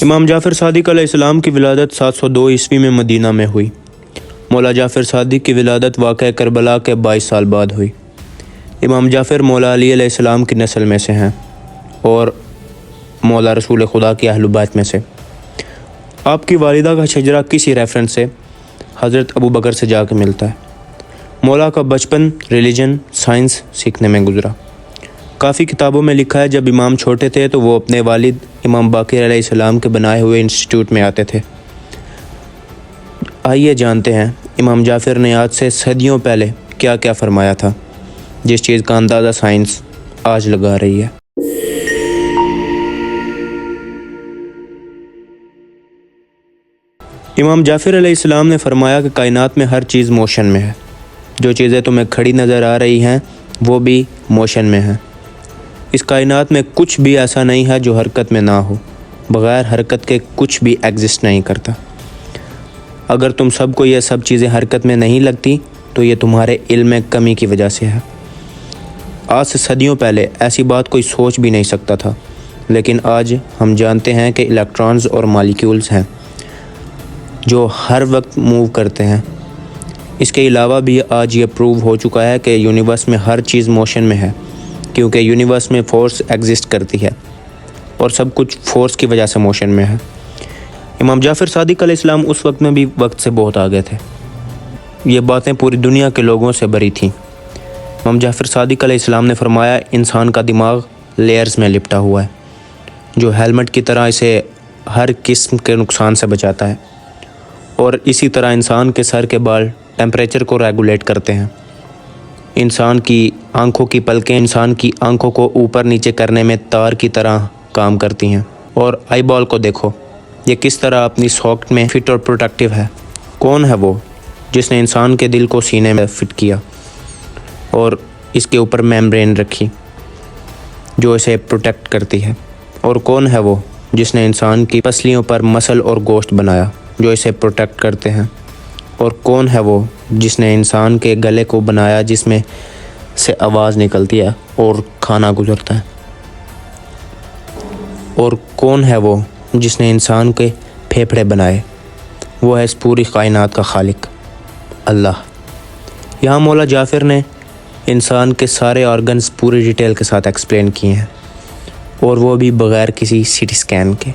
امام جعفر صادق علیہ السلام کی ولادت 702 عیسوی میں مدینہ میں ہوئی۔ مولا جعفر صادق کی ولادت واقعہ کربلا کے 22 سال بعد ہوئی۔ امام جعفر مولا علی علیہ السلام کی نسل میں سے ہیں اور مولا رسول خدا کی اہل بیت میں سے۔ آپ کی والدہ کا شجرہ کسی ریفرنس سے حضرت ابو بکر سے جا کے ملتا ہے۔ مولا کا بچپن ریلیجن سائنس سیکھنے میں گزرا۔ کافی کتابوں میں لکھا ہے جب امام چھوٹے تھے تو وہ اپنے والد امام باقر علیہ السلام کے بنائے ہوئے انسٹیٹیوٹ میں آتے تھے۔ آئیے جانتے ہیں امام جعفر نے آج سے صدیوں پہلے کیا کیا فرمایا تھا، جس چیز کا اندازہ سائنس آج لگا رہی ہے۔ امام جعفر علیہ السلام نے فرمایا کہ کائنات میں ہر چیز موشن میں ہے۔ جو چیزیں تمہیں کھڑی نظر آ رہی ہیں وہ بھی موشن میں ہیں۔ اس کائنات میں کچھ بھی ایسا نہیں ہے جو حرکت میں نہ ہو۔ بغیر حرکت کے کچھ بھی ایگزسٹ نہیں کرتا۔ اگر تم سب کو یہ سب چیزیں حرکت میں نہیں لگتی تو یہ تمہارے علم میں کمی کی وجہ سے ہے۔ آج سے صدیوں پہلے ایسی بات کوئی سوچ بھی نہیں سکتا تھا، لیکن آج ہم جانتے ہیں کہ الیکٹرانز اور مالیکیولز ہیں جو ہر وقت موو کرتے ہیں۔ اس کے علاوہ بھی آج یہ پروو ہو چکا ہے کہ یونیورس میں ہر چیز موشن میں ہے، کیونکہ یونیورس میں فورس ایگزسٹ کرتی ہے اور سب کچھ فورس کی وجہ سے موشن میں ہے۔ امام جعفر صادق علیہ السلام اس وقت میں بھی وقت سے بہت آگے تھے۔ یہ باتیں پوری دنیا کے لوگوں سے بری تھیں۔ امام جعفر صادق علیہ السلام نے فرمایا انسان کا دماغ لیئرز میں لپٹا ہوا ہے، جو ہیلمٹ کی طرح اسے ہر قسم کے نقصان سے بچاتا ہے، اور اسی طرح انسان کے سر کے بال ٹیمپریچر کو ریگولیٹ کرتے ہیں۔ انسان کی آنکھوں کی پلکیں انسان کی آنکھوں کو اوپر نیچے کرنے میں تار کی طرح کام کرتی ہیں، اور آئی بال کو دیکھو، یہ کس طرح اپنی ساکٹ میں فٹ اور پروٹیکٹیو ہے۔ کون ہے وہ جس نے انسان کے دل کو سینے میں فٹ کیا اور اس کے اوپر میمبرین رکھی جو اسے پروٹیکٹ کرتی ہے؟ اور کون ہے وہ جس نے انسان کی پسلیوں پر مسل اور گوشت بنایا جو اسے پروٹیکٹ کرتے ہیں؟ اور کون ہے وہ جس نے انسان کے گلے کو بنایا جس میں سے آواز نکلتی ہے اور کھانا گزرتا ہے؟ اور کون ہے وہ جس نے انسان کے پھیپھڑے بنائے؟ وہ ہے اس پوری کائنات کا خالق، اللہ۔ یہاں مولا جعفر نے انسان کے سارے آرگنز پوری ڈیٹیل کے ساتھ ایکسپلین کیے ہیں، اور وہ بھی بغیر کسی سی ٹی اسکین کے۔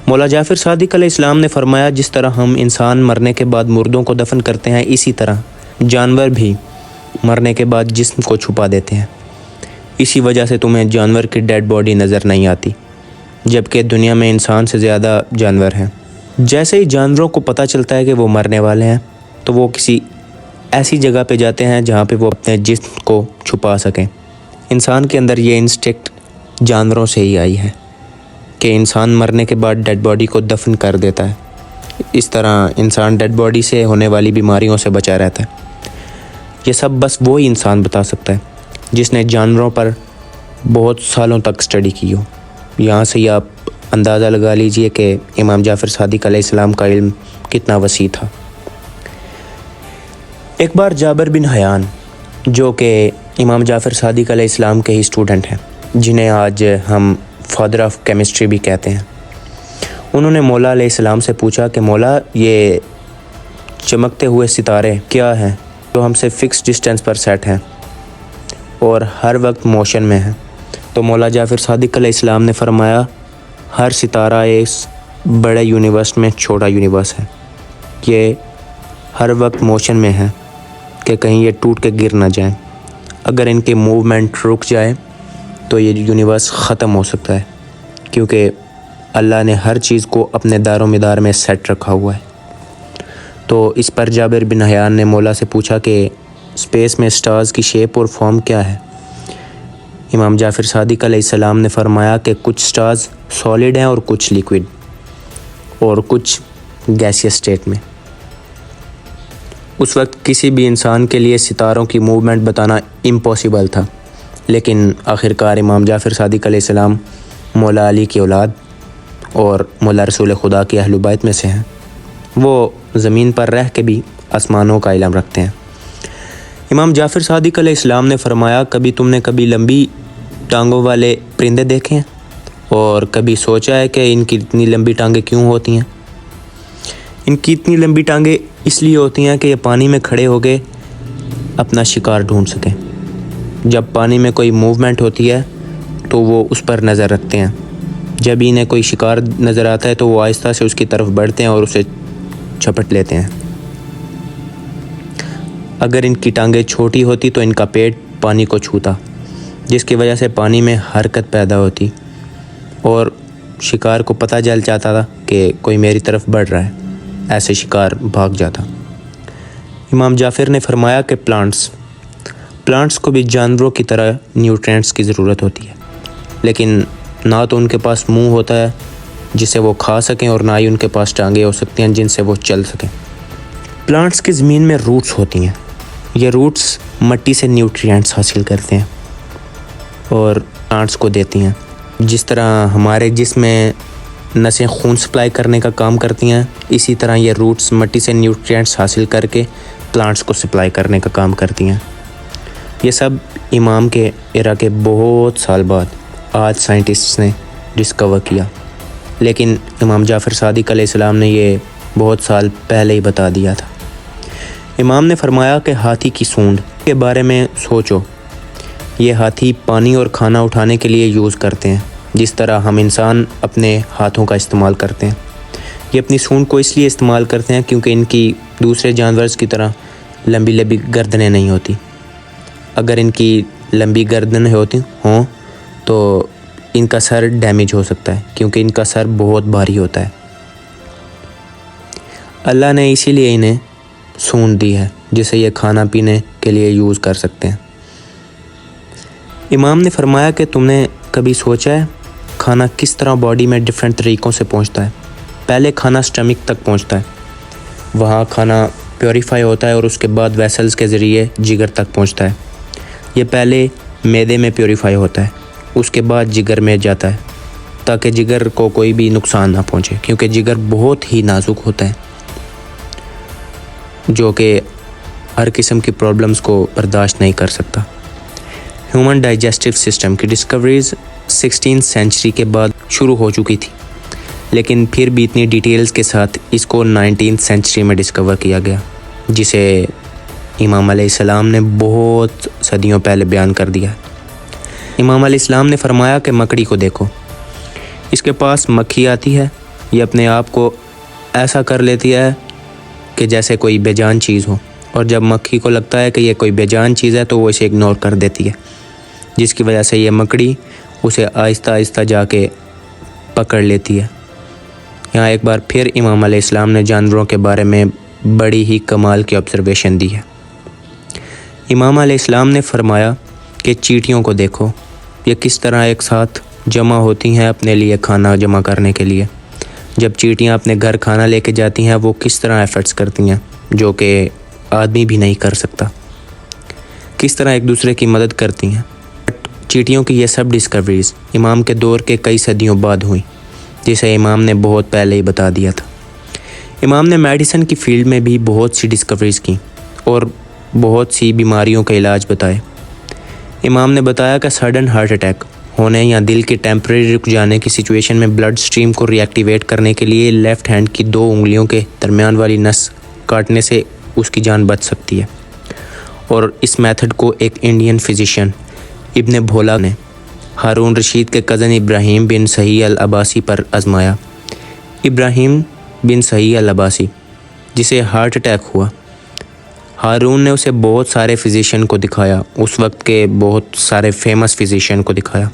مولا جعفر صادق علیہ السلام نے فرمایا جس طرح ہم انسان مرنے کے بعد مردوں کو دفن کرتے ہیں، اسی طرح جانور بھی مرنے کے بعد جسم کو چھپا دیتے ہیں۔ اسی وجہ سے تمہیں جانور کی ڈیڈ باڈی نظر نہیں آتی، جبکہ دنیا میں انسان سے زیادہ جانور ہیں۔ جیسے ہی جانوروں کو پتہ چلتا ہے کہ وہ مرنے والے ہیں تو وہ کسی ایسی جگہ پہ جاتے ہیں جہاں پہ وہ اپنے جسم کو چھپا سکیں۔ انسان کے اندر یہ انسٹنکٹ جانوروں سے ہی آئی ہے کہ انسان مرنے کے بعد ڈیڈ باڈی کو دفن کر دیتا ہے۔ اس طرح انسان ڈیڈ باڈی سے ہونے والی بیماریوں سے بچا رہتا ہے۔ یہ سب بس وہی انسان بتا سکتا ہے جس نے جانوروں پر بہت سالوں تک اسٹڈی کی ہو۔ یہاں سے ہی آپ اندازہ لگا لیجئے کہ امام جعفر صادق علیہ السلام کا علم کتنا وسیع تھا۔ ایک بار جابر بن حیان، جو کہ امام جعفر صادق علیہ السلام کے ہی اسٹوڈنٹ ہیں، جنہیں آج ہم فادر آف کیمسٹری بھی کہتے ہیں، انہوں نے مولا علیہ السلام سے پوچھا کہ مولا، یہ چمکتے ہوئے ستارے کیا ہیں جو ہم سے فکس ڈسٹینس پر سیٹ ہیں اور ہر وقت موشن میں ہیں؟ تو مولا جعفر صادق علیہ السلام نے فرمایا ہر ستارہ اس بڑے یونیورس میں چھوٹا یونیورس ہے۔ یہ ہر وقت موشن میں ہے کہ کہیں یہ ٹوٹ کے گر نہ جائیں۔ اگر ان کی موومنٹ رک جائے تو یہ یونیورس ختم ہو سکتا ہے، کیونکہ اللہ نے ہر چیز کو اپنے دار و مدار میں سیٹ رکھا ہوا ہے۔ تو اس پر جابر بن حیان نے مولا سے پوچھا کہ اسپیس میں سٹارز کی شیپ اور فارم کیا ہے؟ امام جعفر صادق علیہ السلام نے فرمایا کہ کچھ سٹارز سالڈ ہیں اور کچھ لیکوڈ اور کچھ گیسیس اسٹیٹ میں۔ اس وقت کسی بھی انسان کے لیے ستاروں کی موومنٹ بتانا امپاسبل تھا، لیکن آخرکار امام جعفر صادق علیہ السلام مولا علی کی اولاد اور مولا رسول خدا کی اہل بیت میں سے ہیں۔ وہ زمین پر رہ کے بھی آسمانوں کا علم رکھتے ہیں۔ امام جعفر صادق علیہ السلام نے فرمایا کبھی تم نے کبھی لمبی ٹانگوں والے پرندے دیکھے ہیں؟ اور کبھی سوچا ہے کہ ان کی اتنی لمبی ٹانگیں کیوں ہوتی ہیں؟ ان کی اتنی لمبی ٹانگیں اس لیے ہوتی ہیں کہ یہ پانی میں کھڑے ہو کے اپنا شکار ڈھونڈ سکیں۔ جب پانی میں کوئی موومنٹ ہوتی ہے تو وہ اس پر نظر رکھتے ہیں۔ جب انہیں کوئی شکار نظر آتا ہے تو وہ آہستہ سے اس کی طرف بڑھتے ہیں اور اسے جھپٹ لیتے ہیں۔ اگر ان کی ٹانگیں چھوٹی ہوتی تو ان کا پیٹ پانی کو چھوتا، جس کی وجہ سے پانی میں حرکت پیدا ہوتی اور شکار کو پتہ چل جاتا تھا کہ کوئی میری طرف بڑھ رہا ہے، ایسے شکار بھاگ جاتا۔ امام جعفر نے فرمایا کہ پلانٹس کو بھی جانوروں کی طرح نیوٹرینٹس کی ضرورت ہوتی ہے، لیکن نہ تو ان کے پاس منہ ہوتا ہے جسے وہ کھا سکیں اور نہ ہی ان کے پاس ٹانگیں ہو سکتی ہیں جن سے وہ چل سکیں۔ پلانٹس کی زمین میں روٹس ہوتی ہیں۔ یہ روٹس مٹی سے نیوٹرینٹس حاصل کرتے ہیں اور پلانٹس کو دیتی ہیں۔ جس طرح ہمارے جسم میں نسیں خون سپلائی کرنے کا کام کرتی ہیں، اسی طرح یہ روٹس مٹی سے نیوٹرینٹس حاصل کر کے پلانٹس کو سپلائی کرنے کا کام کرتی ہیں۔ یہ سب امام کے ایرا کے بہت سال بعد آج سائنٹسٹس نے ڈسکور کیا، لیکن امام جعفر صادق علیہ السلام نے یہ بہت سال پہلے ہی بتا دیا تھا۔ امام نے فرمایا کہ ہاتھی کی سونڈ کے بارے میں سوچو۔ یہ ہاتھی پانی اور کھانا اٹھانے کے لیے یوز کرتے ہیں، جس طرح ہم انسان اپنے ہاتھوں کا استعمال کرتے ہیں۔ یہ اپنی سونڈ کو اس لیے استعمال کرتے ہیں کیونکہ ان کی دوسرے جانورز کی طرح لمبی گردنیں نہیں ہوتی۔ اگر ان کی لمبی گردنیں ہوتی ہوں تو ان کا سر ڈیمیج ہو سکتا ہے، کیونکہ ان کا سر بہت بھاری ہوتا ہے۔ اللہ نے اسی لیے انہیں سونڈ دی ہے جسے یہ کھانا پینے کے لیے یوز کر سکتے ہیں۔ امام نے فرمایا کہ تم نے کبھی سوچا ہے کھانا کس طرح باڈی میں ڈیفرنٹ طریقوں سے پہنچتا ہے؟ پہلے کھانا سٹمک تک پہنچتا ہے، وہاں کھانا پیوریفائی ہوتا ہے اور اس کے بعد ویسلز کے ذریعے جگر تک پہنچتا ہے۔ یہ پہلے معدے میں پیوریفائی ہوتا ہے، اس کے بعد جگر میں جاتا ہے تاکہ جگر کو کوئی بھی نقصان نہ پہنچے، کیونکہ جگر بہت ہی نازک ہوتا ہے جو کہ ہر قسم کی پرابلمز کو برداشت نہیں کر سکتا۔ ہیومن ڈائجسٹیو سسٹم کی ڈسکوریز 16 سینچری کے بعد شروع ہو چکی تھی، لیکن پھر بھی اتنی ڈیٹیلز کے ساتھ اس کو 19 سینچری میں ڈسکور کیا گیا، جسے امام علیہ السلام نے بہت صدیوں پہلے بیان کر دیا۔ امام علیہ السلام نے فرمایا کہ مکڑی کو دیکھو، اس کے پاس مکھی آتی ہے، یہ اپنے آپ کو ایسا کر لیتی ہے کہ جیسے کوئی بے جان چیز ہو، اور جب مکھی کو لگتا ہے کہ یہ کوئی بے جان چیز ہے تو وہ اسے اگنور کر دیتی ہے، جس کی وجہ سے یہ مکڑی اسے آہستہ آہستہ جا کے پکڑ لیتی ہے۔ یہاں ایک بار پھر امام علیہ السلام نے جانوروں کے بارے میں بڑی ہی کمال کی آبزرویشن دی ہے۔ امام علیہ السلام نے فرمایا کہ چیٹیوں کو دیکھو، یہ کس طرح ایک ساتھ جمع ہوتی ہیں اپنے لیے کھانا جمع کرنے کے لیے۔ جب چیٹیاں اپنے گھر کھانا لے کے جاتی ہیں وہ کس طرح ایفرٹس کرتی ہیں جو کہ آدمی بھی نہیں کر سکتا، کس طرح ایک دوسرے کی مدد کرتی ہیں۔ چیٹیوں کی یہ سب ڈسکوریز امام کے دور کے کئی صدیوں بعد ہوئی، جسے امام نے بہت پہلے ہی بتا دیا تھا۔ امام نے میڈیسن کی فیلڈ میں بھی بہت سی ڈسکوریز کی اور بہت سی بیماریوں کے علاج بتائے۔ امام نے بتایا کہ سڈن ہارٹ اٹیک ہونے یا دل کے ٹیمپریری رک جانے کی سچویشن میں بلڈ سٹریم کو ری ایکٹیویٹ کرنے کے لیے لیفٹ ہینڈ کی 2 انگلیوں کے درمیان والی نس کاٹنے سے اس کی جان بچ سکتی ہے، اور اس میتھڈ کو ایک انڈین فزیشین ابن بھولا نے ہارون رشید کے کزن ابراہیم بن صحیح العباسی پر آزمایا۔ ابراہیم بن صحیح العباسی جسے ہارٹ اٹیک ہوا، ہارون نے اسے بہت سارے فزیشین کو دکھایا، اس وقت کے بہت سارے فیمس فزیشین کو دکھایا،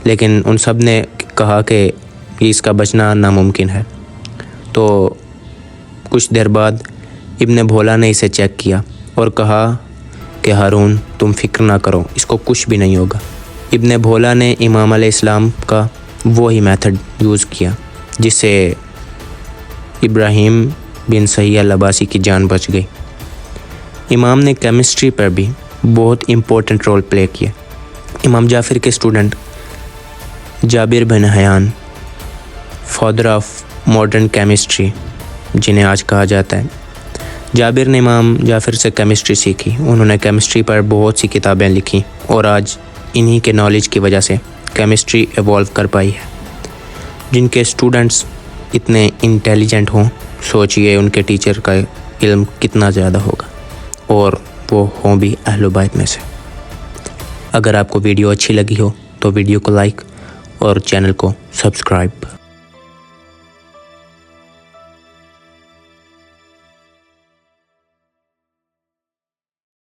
لیکن ان سب نے کہا کہ اس کا بچنا ناممکن ہے۔ تو کچھ دیر بعد ابن بھولا نے اسے چیک کیا اور کہا کہ ہارون تم فکر نہ کرو، اس کو کچھ بھی نہیں ہوگا۔ ابن بھولا نے امام علیہ السلام کا وہی میتھڈ یوز کیا جس سے ابراہیم بن صحیح العباسی کی جان بچ گئی۔ امام نے کیمسٹری پر بھی بہت امپورٹنٹ رول پلے کیا۔ امام جعفر کے student Jabir bin Hayyan, father of modern chemistry جنہیں آج کہا جاتا ہے، جابر نے امام جعفر سے کیمسٹری سیکھی۔ انہوں نے کیمسٹری پر بہت سی کتابیں لکھی اور آج انہی کے نالج کی وجہ سے کیمسٹری ایوالو کر پائی ہے۔ جن کے اسٹوڈنٹس اتنے انٹیلیجنٹ ہوں، سوچئے ان کے ٹیچر کا علم کتنا زیادہ ہوگا، اور وہ ہوں بھی اہل بیت میں سے۔ اگر آپ کو ویڈیو اچھی لگی ہو تو ویڈیو کو لائک اور چینل کو سبسکرائب